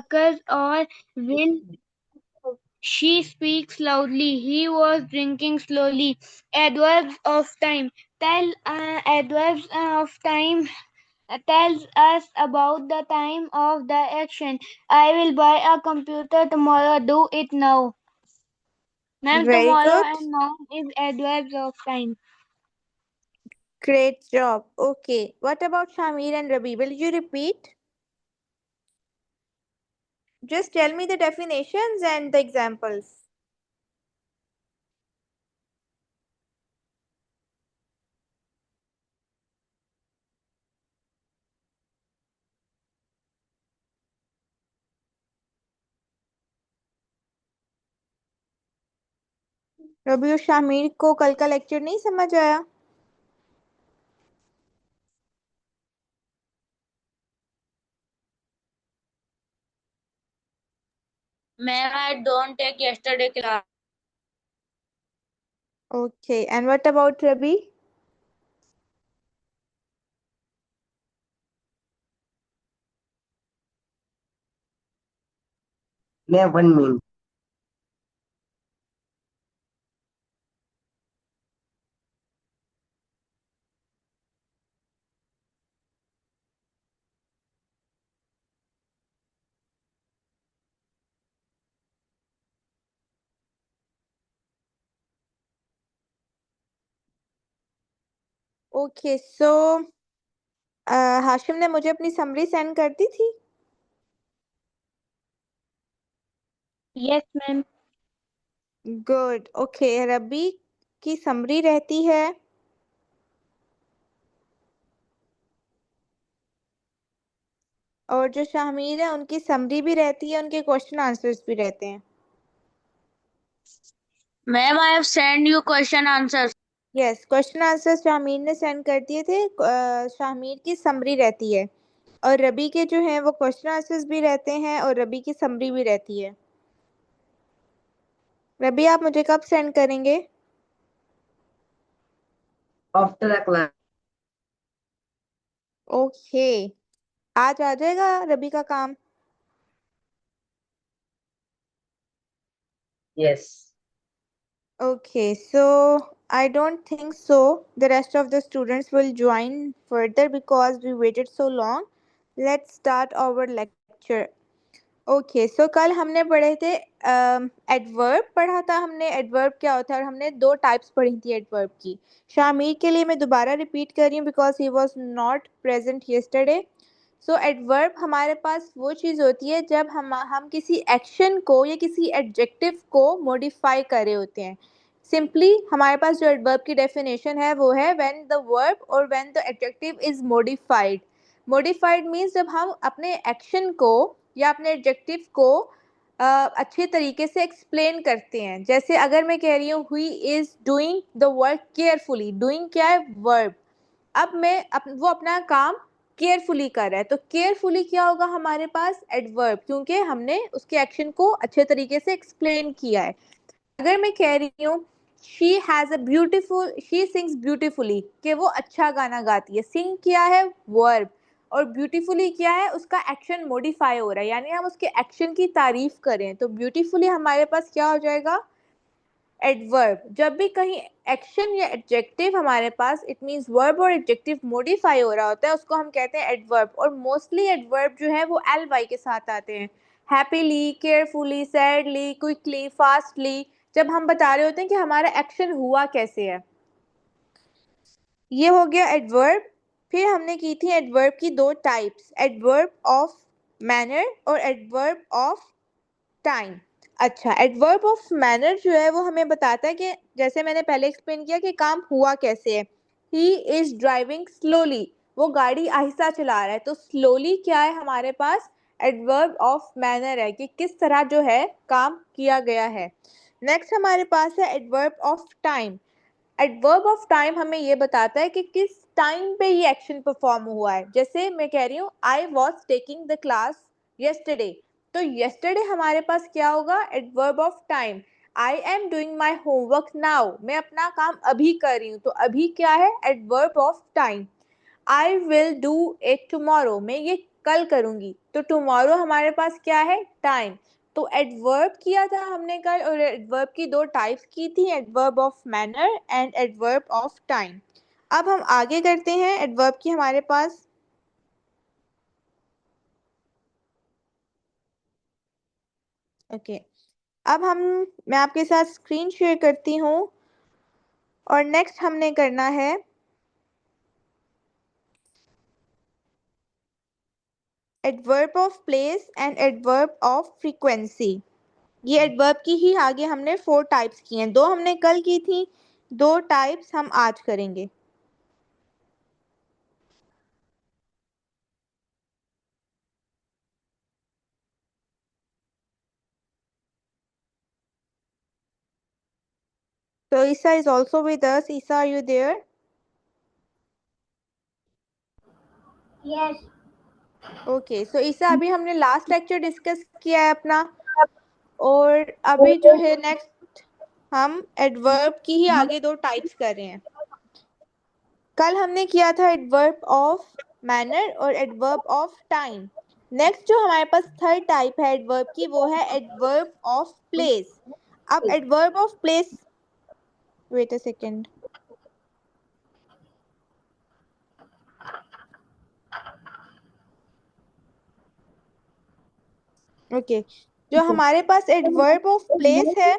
occurs or will. She speaks loudly. He was drinking slowly. Adverbs of time. Adverbs of time tells us about the time of the action. I will buy a computer tomorrow. Do it now. Ma'am, Very tomorrow good. and now is adverbs of time. Great job. Okay. What about Shamir and Rabi? Will you repeat? Just tell me the definitions and the examples. रबी और शामिर को कल का lecture नहीं समझ आया? Ma'am, I don't take yesterday class. Okay. And what about Rabi? मैं 1 minute. Okay so Hashim ने मुझे अपनी समरी सेंड कर दी थी. Yes, ma'am. गुड. ओके. रबी की समरी रहती है और जो शामिर है उनकी समरी भी रहती है, उनके क्वेश्चन आंसर्स भी रहते हैं. Ma'am, I have sent you question answers. Yes, question answers Shamir ने सेंड कर दिए थे. शामिर की समरी रहती है और रबी के जो हैं वो क्वेश्चन आंसर्स भी रहते हैं और रबी की समरी भी रहती है. रबी आप मुझे कब सेंड करेंगे? After the class. ओके. आज आ जाएगा रबी का काम? Yes. Okay, so I don't think so. The rest of the students will join further because we waited so long. Let's start our lecture. Okay so कल हमने पढ़े थे adverb पढ़ा था हमने. एडवर्ब क्या होता है और हमने दो टाइप्स पढ़ी थी एडवर्ब की. शामिर के लिए मैं दोबारा रिपीट कर रही हूँ because he was not present yesterday. So adverb हमारे पास वो चीज़ होती है जब हम किसी एक्शन को या किसी एडजेक्टिव को मॉडिफाई कर रहे होते हैं. सिंपली हमारे पास जो एडवर्ब की डेफिनेशन है वो है व्हेन द वर्ब और when the adjective is modified. Modified means जब हम अपने एक्शन को या अपने एडजेक्टिव को अच्छे तरीके से एक्सप्लेन करते हैं. जैसे अगर मैं कह रही हूँ he is doing the work carefully. Doing क्या है? वर्ब. अब वो अपना काम केयरफुली कर रहा है तो केयरफुली क्या होगा हमारे पास? एडवर्ब, क्योंकि हमने उसके एक्शन को अच्छे तरीके से एक्सप्लेन किया है. अगर मैं कह रही हूँ शी सिंग्स ब्यूटीफुली कि वो अच्छा गाना गाती है. सिंग क्या है? वर्ब. और ब्यूटीफुली क्या है? उसका एक्शन मॉडिफाई हो रहा है यानी हम उसके एक्शन की तारीफ करें तो ब्यूटीफुली हमारे पास क्या हो जाएगा? एडवर्ब. जब भी कहीं एक्शन या एडजेक्टिव हमारे पास इट मींस वर्ब और एडजेक्टिव मॉडिफाई हो रहा होता है उसको हम कहते हैं एडवर्ब. और मोस्टली एडवर्ब जो है वो एल वाई के साथ आते हैं. Happily, carefully, sadly, quickly, fastly. जब हम बता रहे होते हैं कि हमारा एक्शन हुआ कैसे है. ये हो गया एडवर्ब. फिर हमने की थी एडवर्ब की दो टाइप्स, एडवर्ब ऑफ मैनर और एडवर्ब ऑफ टाइम. अच्छा, एडवर्ब ऑफ मैनर जो है वो हमें बताता है कि जैसे मैंने पहले एक्सप्लेन किया कि काम हुआ कैसे है. He is driving slowly. वो गाड़ी आहिस्ता चला रहा है तो स्लोली क्या है हमारे पास? एडवर्ब ऑफ मैनर है कि किस तरह जो है काम किया गया है. नेक्स्ट हमारे पास है adverb of time. Adverb of time हमें ये बताता है कि किस टाइम पे ये एक्शन परफॉर्म हुआ है. जैसे मैं कह रही हूँ I was taking the class yesterday. तो yesterday हमारे पास क्या होगा? Adverb of time. I am doing my homework now. मैं अपना काम अभी कर रही हूँ तो अभी क्या है? Adverb of time. I will do it tomorrow. मैं ये कल करूंगी, तो टुमारो हमारे पास क्या है, टाइम। तो एडवर्ब किया था हमने कल, और एडवर्ब की दो टाइप्स की थी, adverb of manner and adverb of time. अब हम आगे करते हैं एडवर्ब की हमारे पास। ओके, अब मैं आपके साथ स्क्रीन शेयर करती हूँ, और नेक्स्ट हमने करना है adverb of place and adverb of frequency. ये एडवर्ब की ही आगे हमने 4 टाइप्स की हैं, 2 हमने कल की थी, 2 टाइप्स हम आज करेंगे। So Isa is also with us. Isa, are you there? Yes. Okay, so ईसा अभी हमने लास्ट लेक्चर डिस्कस किया है अपना, और अभी जो है नेक्स्ट हम एडवर्ब की ही आगे 2 टाइप्स कर रहे हैं। कल हमने किया था एडवर्ब ऑफ मैनर और एडवर्ब ऑफ टाइम। नेक्स्ट जो हमारे पास थर्ड टाइप है एडवर्ब की, वो है एडवर्ब ऑफ प्लेस। अब adverb of place, wait a second. Okay, जो हमारे पास एडवर्ब ऑफ प्लेस है,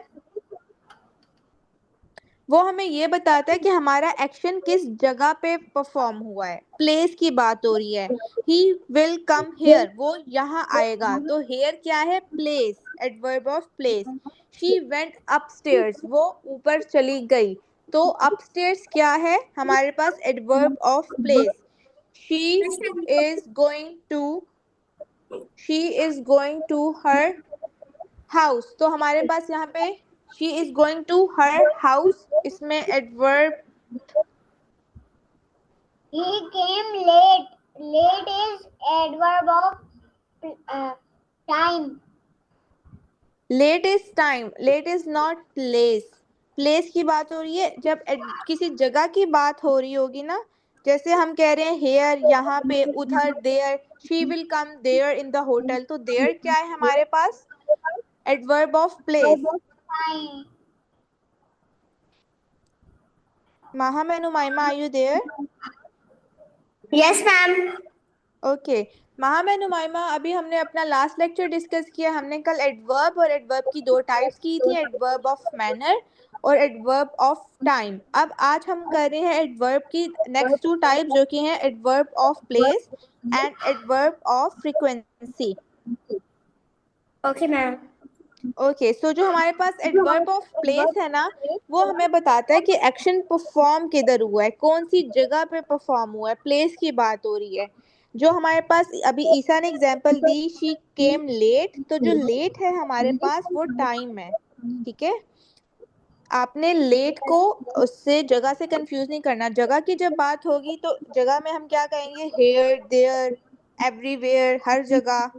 वो हमें ये बताता है कि हमारा एक्शन किस जगह पे परफॉर्म हुआ है। प्लेस की बात हो रही है, ही विल कम हेयर, वो यहाँ आएगा, तो हेयर क्या है, place, adverb of place. She went upstairs, वो ऊपर चली गई, तो अपस्टेयर्स क्या है हमारे पास, adverb of place. She is going to she is going to her house, तो हमारे पास यहाँ पे she is going to her house, इसमें adverb. He came late. Late is adverb of time. Late is time, late is not place. Place की बात हो रही है जब किसी जगह की बात हो रही होगी ना, जैसे हम कह रहे हैं हेयर यहाँ पे, उधर there, she will come there in the hotel, तो देयर क्या है हमारे पास, adverb of place. Time. Maha मैनुमाइमा, are you there? Yes, ma'am. Okay, Maha मैनुमाइमा, अभी हमने अपना लास्ट लेक्चर डिस्कस किया, हमने कल एडवर्ब और एडवर्ब की 2 टाइप्स की थी, एडवर्ब ऑफ मैनर और एडवर्ब ऑफ टाइम। अब आज हम कर रहे हैं एडवर्ब की नेक्स्ट 2 टाइप, जो कि हैं adverb of place and adverb of frequency. Okay, ma'am. Okay, so जो हमारे पास एडवर्ब ऑफ प्लेस है ना, वो हमें बताता है कि एक्शन परफॉर्म किधर हुआ है, कौन सी जगह पे परफॉर्म हुआ है, प्लेस की बात हो रही है। जो हमारे पास अभी ईसा ने एग्जांपल दी, शी केम लेट, तो जो लेट है हमारे पास वो टाइम है, ठीक है। आपने लेट को उससे जगह से कंफ्यूज नहीं करना, जगह की जब बात होगी तो जगह में हम क्या कहेंगे, हेयर, देयर, एवरीवेयर, हर जगह।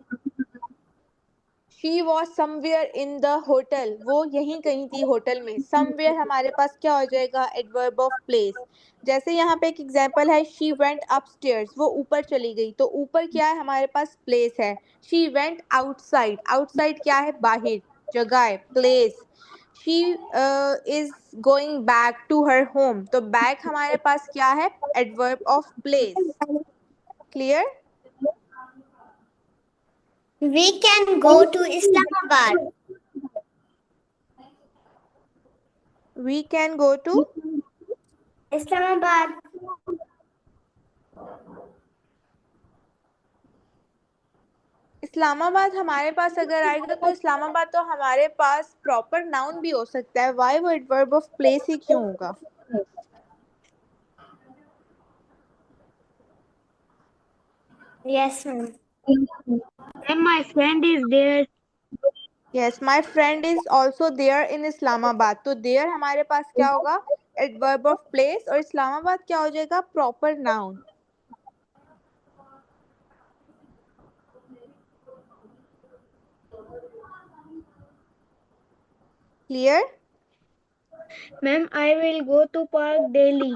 She was somewhere in the hotel, वो यहीं कहीं थी होटल में। समवेयर हमारे पास क्या हो जाएगा, एडवर्ब ऑफ प्लेस। जैसे यहाँ पे एक एग्जांपल है, शी वेंट अपस्टेयर्स, वो ऊपर चली गई, तो ऊपर क्या है हमारे पास, प्लेस है। शी वेंट आउटसाइड, आउटसाइड क्या है, बाहर, जगह है, place. She is going back to her home, तो बैक हमारे पास क्या है, adverb of place. Clear? We can go to Islamabad. We can go to Islamabad. Islamabad हमारे पास अगर आएगा तो इस्लामाबाद तो हमारे पास प्रॉपर नाउन भी हो सकता है, वाई वो एडवर्ब ऑफ प्लेस ही क्यों होगा? Yes, ma'am. And my friend is there. Yes, my friend is also there in Islamabad, तो देयर हमारे पास क्या होगा, एडवर्ब ऑफ प्लेस, और इस्लामाबाद क्या हो जाएगा, proper noun. Clear? Ma'am, I will go to Park Delhi.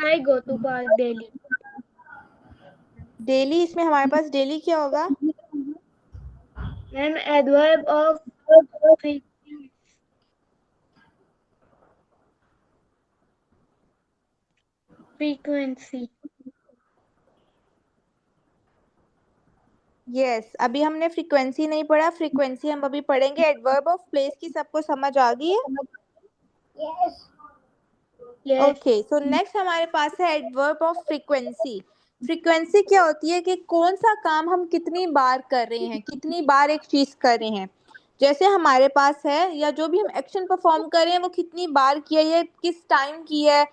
I go to Park Delhi. Daily, इसमें हमारे पास डेली क्या होगा? Ma'am adverb of frequency. Yes, अभी हमने फ्रीक्वेंसी नहीं पढ़ा, फ्रीक्वेंसी हम अभी पढ़ेंगे। एडवर्ब ऑफ प्लेस की सबको समझ आ गई है? यस ओके, सो नेक्स्ट हमारे पास है एडवर्ब ऑफ फ्रीक्वेंसी। फ्रीक्वेंसी क्या होती है कि कौन सा काम हम कितनी बार कर रहे हैं, कितनी बार एक चीज कर रहे हैं। जैसे हमारे पास है, या जो भी हम एक्शन परफॉर्म कर रहे हैं वो कितनी बार किया है, किस टाइम की है,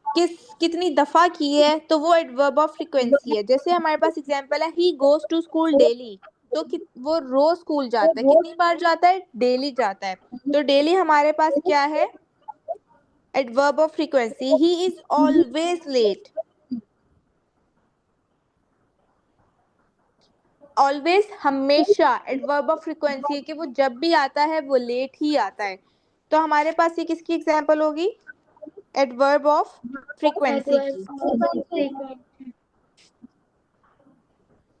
कितनी दफा की है, तो वो एडवर्ब ऑफ फ्रीक्वेंसी है। जैसे हमारे पास एग्जांपल है, he goes to school daily, तो वो रोज स्कूल जाता है। कितनी बार जाता है? डेली जाता है। तो डेली हमारे पास क्या है? Adverb of frequency. He is always late. Always हमेशा एडवर्ब ऑफ फ्रीक्वेंसी है कि वो जब भी आता है वो लेट ही आता है। तो हमारे पास ये किसकी एग्जांपल होगी? एडवर्ब ऑफ फ्रीक्वेंसी की।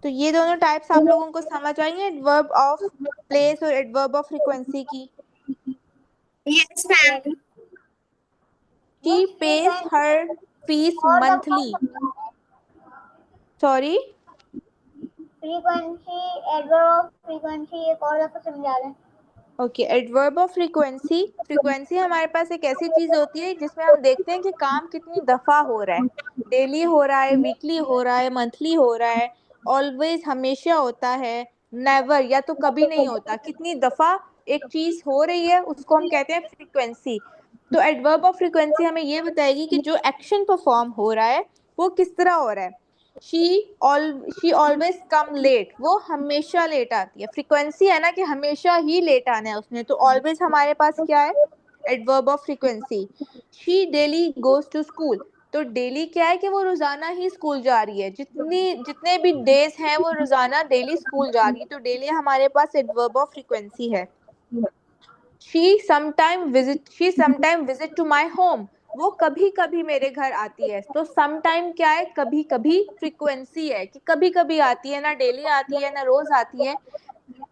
तो ये दोनों टाइप्स आप लोगों को समझ आएंगे, एडवर्ब ऑफ प्लेस और एडवर्ब ऑफ फ्रीक्वेंसी की। Yes ma'am. She page her fees monthly. Sorry, frequency adverb of frequency एक और दफा समझा दें। Okay, adverb of frequency. Frequency हमारे पास एक ऐसी चीज होती है जिसमें हम देखते हैं कि काम कितनी दफा हो रहा है। डेली हो रहा है, वीकली हो रहा है, मंथली हो रहा है, ऑलवेज हमेशा होता है, नेवर या तो कभी नहीं होता। कितनी दफा एक चीज हो रही है उसको हम कहते हैं फ्रीक्वेंसी। तो एडवर्ब ऑफ फ्रीक्वेंसी हमें ये बताएगी कि जो एक्शन परफॉर्म हो रहा है वो किस तरह हो रहा है। शी ऑलवेज कम लेट, वो हमेशा लेट आती है। फ्रीक्वेंसी है ना कि हमेशा ही लेट आना है उसने, तो ऑलवेज हमारे पास क्या है? Adverb of frequency. She daily goes to school, तो डेली क्या है कि वो रोजाना ही स्कूल जा रही है। जितने भी डेज हैं वो रोजाना डेली स्कूल जा रही है, तो डेली हमारे पास एडवर्ब ऑफ फ्रीक्वेंसी है। She sometime visit to my home, वो कभी कभी मेरे घर आती है। तो समटाइम क्या है? कभी कभी। फ्रीक्वेंसी है कि कभी कभी आती है, ना डेली आती है ना रोज आती है,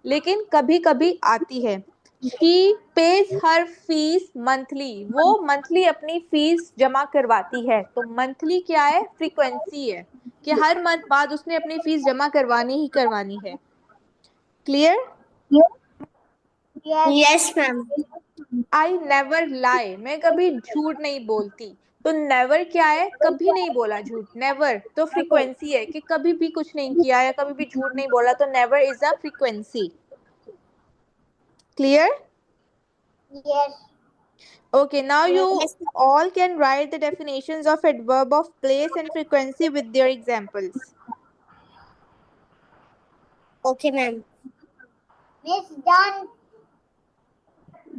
लेकिन कभी कभी आती है। She page her fees monthly, वो मंथली अपनी फीस जमा करवाती है। तो मंथली क्या है? फ्रीक्वेंसी है कि हर मंथ बाद उसने अपनी फीस जमा करवानी ही करवानी है। Clear? Yes ma'am. I never लाई, मैं कभी झूठ नहीं बोलती। तो नेवर क्या है? कभी नहीं बोला झूठ, नेवर। तो फ्रीक्वेंसी है कि कभी भी कुछ नहीं किया या कभी भी झूठ नहीं बोला, तो never is a frequency. Clear? Yes. Okay, now you all can write the definitions of adverb of place and frequency with their examples. Okay ma'am. Miss done.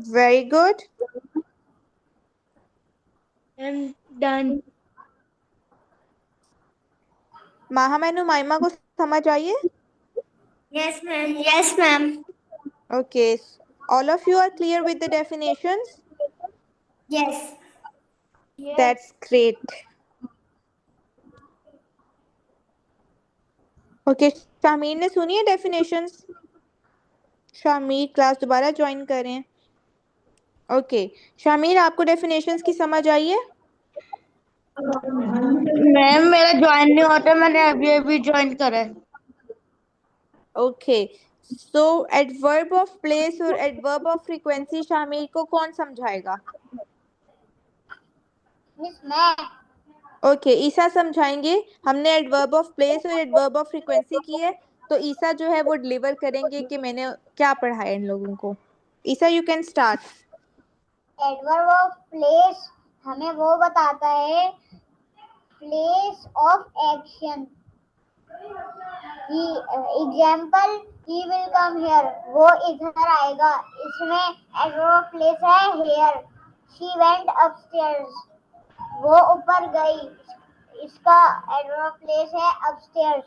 Very good. I am done. माहा मैनू माइमा को समझ आइए? Yes ma'am. Yes ma'am. Okay, all of you are clear with the definitions? Yes. That's great. Okay, Shamir ने सुनी है definitions? Shamir class दोबारा join करें। ओके, शामीर आपको डेफिनेशंस की समझ आई है? मैम मेरा ज्वाइन नहीं होता, मैंने अभी अभी ज्वाइन करा है। Okay, so adverb of place और एडवर्ब ऑफ फ्रीक्वेंसी शामिर को कौन समझाएगा? मिस मैं। ओके, ईसा समझाएंगे। हमने एडवर्ब ऑफ प्लेस और एडवर्ब ऑफ फ्रीक्वेंसी की है, तो ईसा जो है वो डिलीवर करेंगे कि मैंने क्या पढ़ाया इन लोगों को। Isa, you can start. Adverb of place हमें वो बताता है, place of action. Example, he will come here, वो इधर आएगा। इसमें एडवर्ब ऑफ प्लेस है हेयर। शी वेंट अपस्टेयर्स, वो ऊपर गई। इसका एडवर्ब ऑफ प्लेस है अपस्टेयर्स।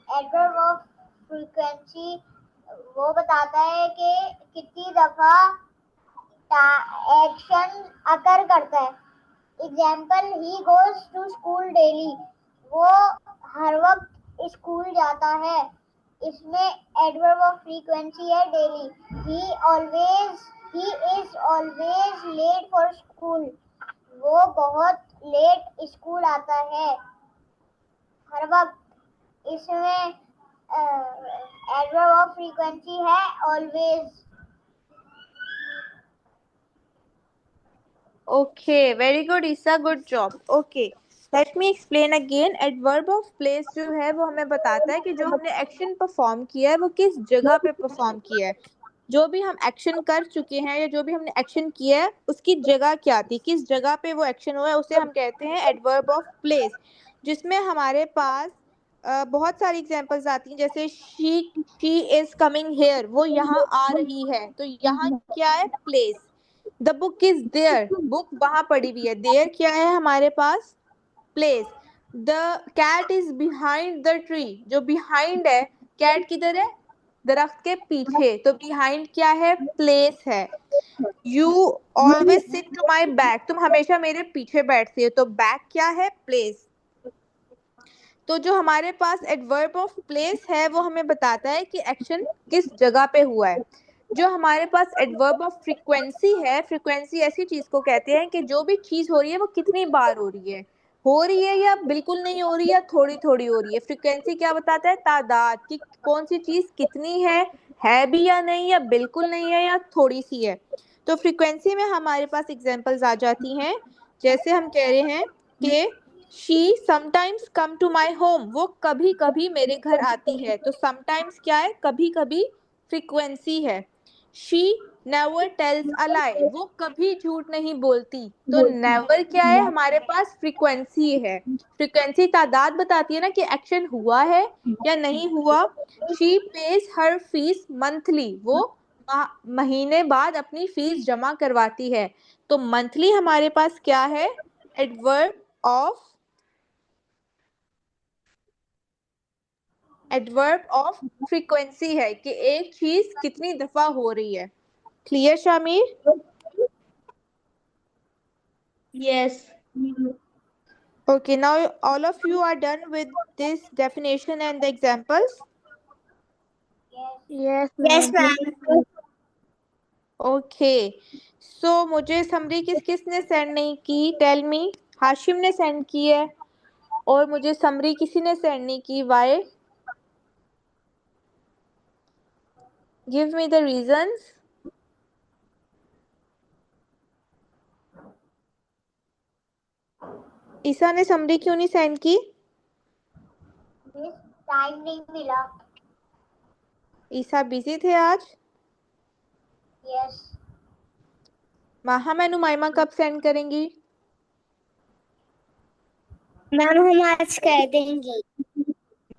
एडवर्ब ऑफ फ्रीक्वेंसी वो बताता है कि कितनी दफा एक्शन अकर करता है। Example, he goes to school daily, वो हर वक्त स्कूल जाता है। इसमें एडवर्ब ऑफ फ्रीक्वेंसी है daily. He is always late for school. वो बहुत लेट स्कूल आता है हर वक्त। इसमें एडवर्ब ऑफ फ्रीक्वेंसी है always. Okay, very good, Isa. Good job. Okay, let me explain again. Adverb of place जो है वो हमें बताता है कि जो हमने एक्शन परफॉर्म किया है वो किस जगह पे परफॉर्म किया है। जो भी हम एक्शन कर चुके हैं या जो भी हमने एक्शन किया है उसकी जगह क्या थी, किस जगह पे वो एक्शन हुआ है, उसे हम कहते हैं एडवर्ब ऑफ प्लेस। जिसमें हमारे पास बहुत सारी एग्जांपल्स आती हैं, जैसे शी इज कमिंग हेयर, वो यहाँ आ रही है, तो यहाँ क्या है, place. The book is there, book वहां पड़ी हुई है, देयर क्या है हमारे पास, place. The cat is behind the tree, जो बिहाइंड है, कैट किधर है, दरख्त के पीछे, तो बिहाइंड क्या है, प्लेस है। You always sit to my back, तुम हमेशा मेरे पीछे बैठती हो, तो बैक क्या है, प्लेस। तो जो हमारे पास एडवर्ब ऑफ प्लेस है वो हमें बताता है कि एक्शन किस जगह पे हुआ है। जो हमारे पास एडवर्ब ऑफ फ्रीक्वेंसी है, फ्रीक्वेंसी ऐसी चीज को कहते हैं कि जो भी चीज हो रही है वो कितनी बार हो रही है या बिल्कुल नहीं हो रही है, थोड़ी थोड़ी हो रही है। फ्रीक्वेंसी क्या बताता है, तादाद, कि कौन सी चीज कितनी है भी या नहीं, या बिल्कुल नहीं है, या थोड़ी सी है। तो फ्रीक्वेंसी में हमारे पास एग्जांपल्स आ जाती हैं, जैसे हम कह रहे हैं कि she sometimes come to my home, वो कभी कभी मेरे घर आती है, तो समटाइम्स क्या है, कभी कभी फ्रीक्वेंसी है। शी नेवर टेल्स अ लाई, वो कभी झूठ नहीं बोलती, तो नेवर क्या है हमारे पास, फ्रीक्वेंसी है। फ्रीक्वेंसी तादाद बताती है ना कि एक्शन हुआ है या नहीं हुआ। She page her fees monthly, वो महीने बाद अपनी फीस जमा करवाती है, तो मंथली हमारे पास क्या है, एडवर्ब ऑफ फ्रीक्वेंसी है, कि एक चीज कितनी दफा हो रही है। Clear Shamir? Yes. Okay, now all of you are done with this definition and the examples. Yes, yes ma'am. Ma'am. Okay, so मुझे समरी किसने सेंड नहीं की, टेल मी। हाशिम ने सेंड की है और मुझे समरी किसी ने सेंड नहीं की, why? Give me the reasons. Isa ने समरी क्यों नहीं सेंड की? टाइम नहीं मिला। ईसा बिजी थे आज। यस माहा मैनू माइमा कब सेंड करेंगी? मैम, हम आज कह देंगे।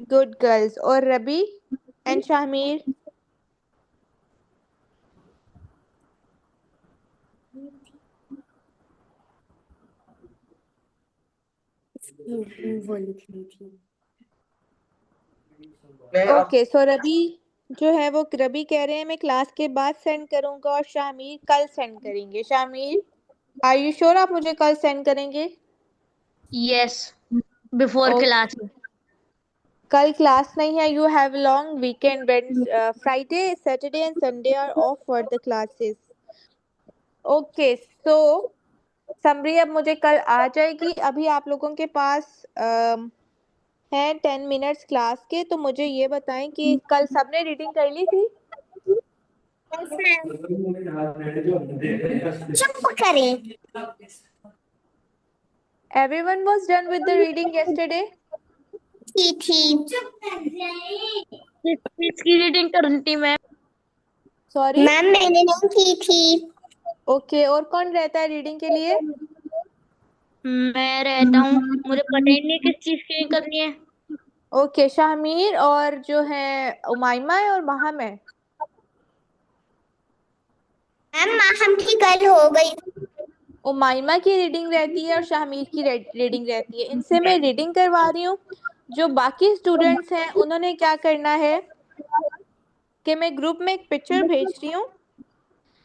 Good girls. और रबी एंड शामिर? वो लिखनी थी। ओके, सो रबी जो है वो रबी कह रहे हैं मैं क्लास के बाद सेंड करूंगा, और शामिर कल सेंड करेंगे। शामिर, आर यू श्योर आप मुझे कल सेंड करेंगे? Yes. Before okay, class. कल क्लास नहीं है, you have long weekend, Friday Saturday and Sunday are off for the classes. Okay, so summary अब मुझे कल आ जाएगी। अभी आप लोगों के पास हैं 10 मिनट्स क्लास के, तो मुझे ये बताएं कि कल सबने रीडिंग कर ली थी? चुप करें। Everyone was done with the reading yesterday? थी। किसकी रीडिंग करनी थी मैम? Sorry? मैम, मैंने नहीं की थी। ओके, और कौन रहता है रीडिंग के लिए? मैं रहता हूँ। मुझे पता ही नहीं किस चीज की करनी है। ओके, शाहमीर और जो है उमाइमा है और महम है। मैम, हम की कल हो गई। उमाइमा की रीडिंग रहती है और शाहमीर की रीडिंग रहती है। इनसे मैं रीडिंग करवा रही हूँ। जो बाकी स्टूडेंट्स हैं उन्होंने क्या करना है कि मैं ग्रुप में एक पिक्चर भेज रही हूँ,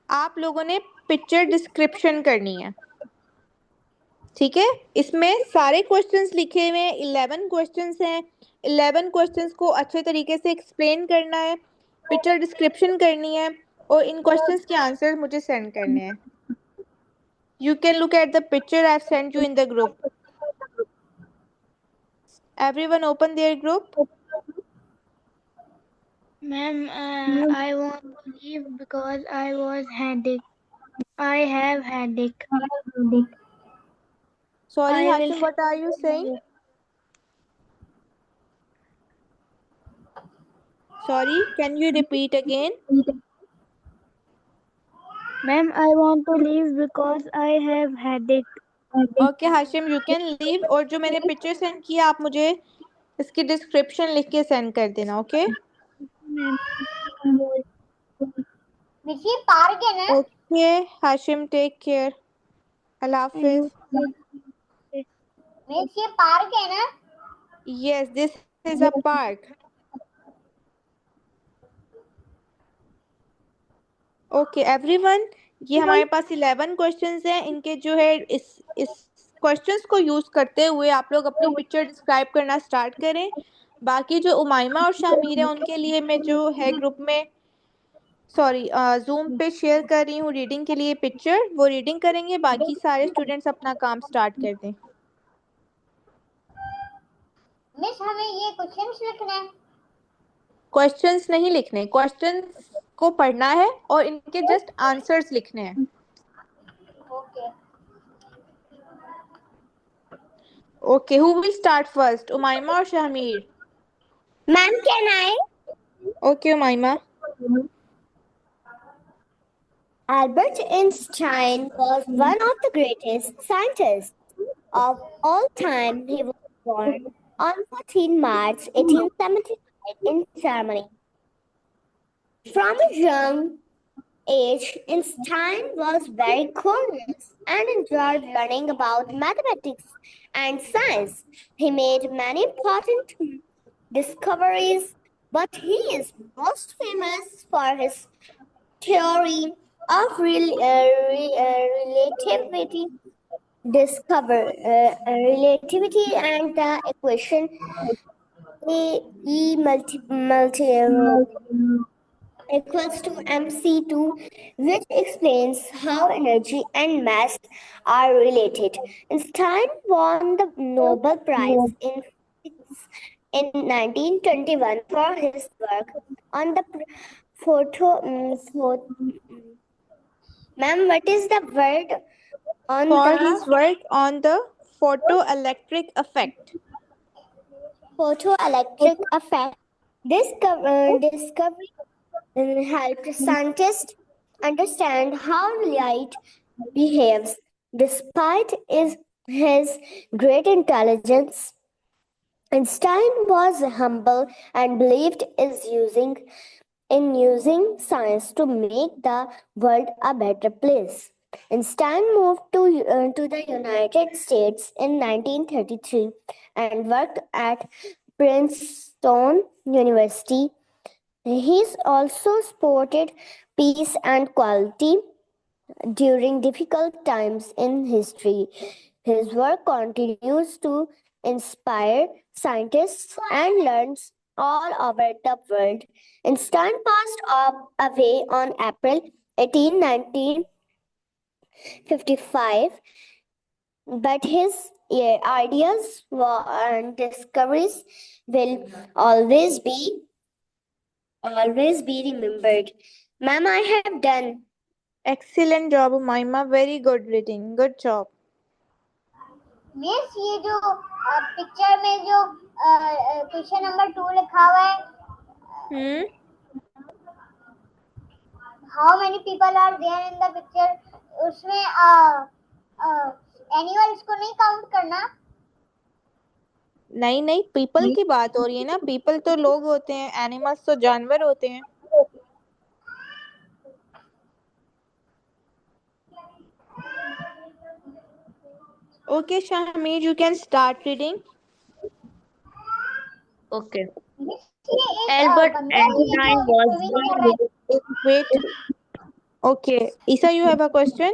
आप लोगों ने पिक्चर डिस्क्रिप्शन करनी है। ठीक है, इसमें सारे क्वेश्चंस लिखे हुए हैं, 11 क्वेश्चंस हैं। 11 क्वेश्चंस को अच्छे तरीके से एक्सप्लेन करना है, पिक्चर डिस्क्रिप्शन करनी है और इन क्वेश्चंस के आंसर मुझे सेंड करने हैं। You can look at the picture I've sent you in the group. Everyone open their group. Ma'am, I want to leave because I was headache. I have headache. Sorry, I will. Hashim, what are you saying? Sorry, can you repeat again? Ma'am, I want to leave because I have headache. Okay, Hashim, you can leave. और जो मैंने picture send किया आप मुझे इसकी description लिख के send कर देना, ओके? मिशी पार्क है ना? ओके हाशिम, टेक केयर, अल्लाह हाफिज। मिशी पार्क है ना? Yes, this is a park. Okay everyone, ये हमारे पास 11 क्वेश्चंस हैं। इनके जो है इस क्वेश्चंस को यूज करते हुए आप लोग अपनी पिक्चर डिस्क्राइब करना स्टार्ट करें। बाकी जो उमाइमा और शामीर है उनके लिए मैं जो है ग्रुप में जूम पे शेयर कर रही हूँ रीडिंग के लिए पिक्चर, वो रीडिंग करेंगे। बाकी सारे स्टूडेंट्स अपना काम स्टार्ट कर दें। मिस हमें ये क्वेश्चंस लिखना है। क्वेश्चंस नहीं लिखने, क्वेश्चंस को पढ़ना है और इनके जस्ट आंसर्स लिखने हैं। Okay okay, who will start first, Umaima और Shamir? Ma'am can I? Okay Umaima. Albert Einstein was one of the greatest scientists of all time. He was born on 14 March 1875 in Germany. From a young age, Einstein was very curious and enjoyed learning about mathematics and science. He made many important discoveries, but he is most famous for his theory of relativity, relativity and the equation multi equals to mc2, which explains how energy and mass are related. Einstein won the Nobel Prize in 1921 for his work on the Ma'am, what is the word on For the his work on the photoelectric effect. Photoelectric effect? This discovery helped scientists understand how light behaves. Despite his great intelligence, Einstein was humble and believed in using science to make the world a better place. Einstein moved to the United States in 1933 and worked at Princeton University. He's also supported peace and quality during difficult times in history. His work continues to inspire scientists and learners all over the world. Einstein passed away on April 18, 1955, but his ideas and discoveries will always be remembered. Ma'am, I have done. Excellent job उमाइमा, very good reading, good job. Miss ये जो picture में जो question number 2 लिखा हुआ है, how many people are there in the picture, उसमें animals को नहीं काउंट करना। नहीं, पीपल की बात हो रही है ना, पीपल तो लोग होते हैं, एनिमल्स तो जानवर होते हैं। Okay, Shamir, you can start reading. Okay. Albert Einstein was Wait. Okay, Isa, you have a question?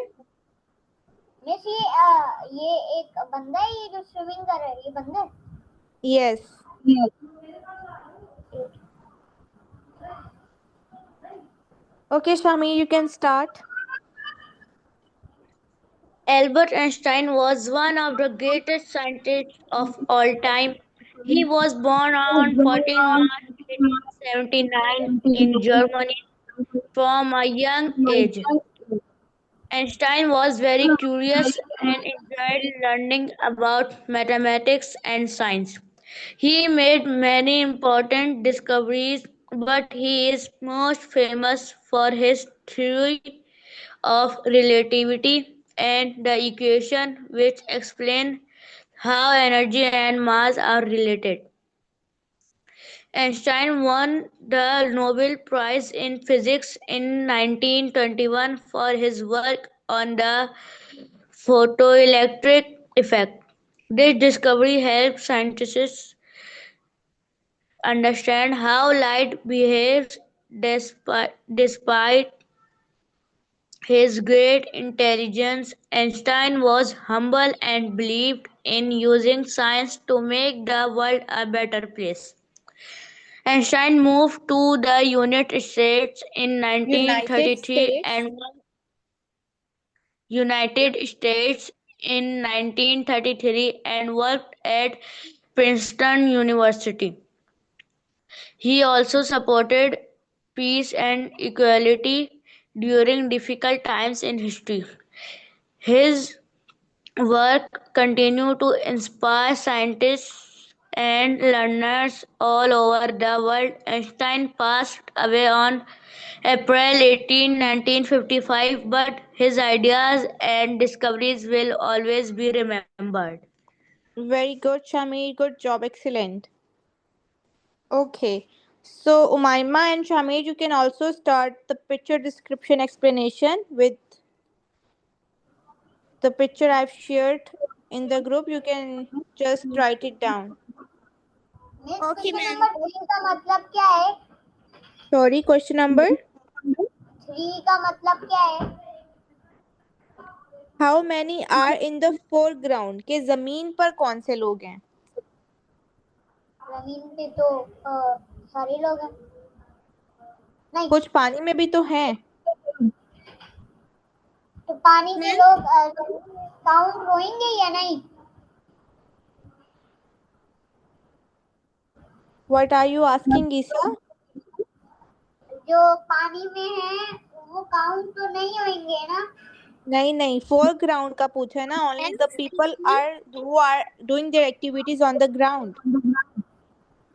Miss ये एक बंदा है, ये जो स्विमिंग कर रहा है, ये बंदा है? Yes. Okay, Shami, you can start. Albert Einstein was one of the greatest scientists of all time. He was born on 14 March 1879 in Germany. From a young age, Einstein was very curious and enjoyed learning about mathematics and science. He made many important discoveries, but he is most famous for his theory of relativity and the equation which explain how energy and mass are related. Einstein won the Nobel Prize in Physics in 1921 for his work on the photoelectric effect. This discovery helped scientists understand how light behaves. Despite his great intelligence, Einstein was humble and believed in using science to make the world a better place. Einstein moved to the United States in United 1933 States. and worked at Princeton University. He also supported peace and equality during difficult times in history. His work continued to inspire scientists and learners all over the world. Einstein passed away on April 18, 1955, but his ideas and discoveries will always be remembered. Very good, Shami. Good job. Excellent. Okay. So, Umaima and Shami, you can also start the picture description explanation with the picture I've shared in the group. You can just write it down. Miss Okay, question ma'am. Number 3 का मतलब क्या है? Sorry, question number? 3 का मतलब क्या है? How many are in the foreground? के जमीन पर कौन से लोग हैं? जमीन पे तो सारे लोग हैं। नहीं, कुछ पानी में भी तो हैं। तो पानी के लोग काउंट होंगे या नहीं? What are you asking, Isa? जो पानी में है वो काउंट तो नहीं होंगे ना? नहीं, foreground का पूछा है ना. Only the people are who are doing their activities on the ground.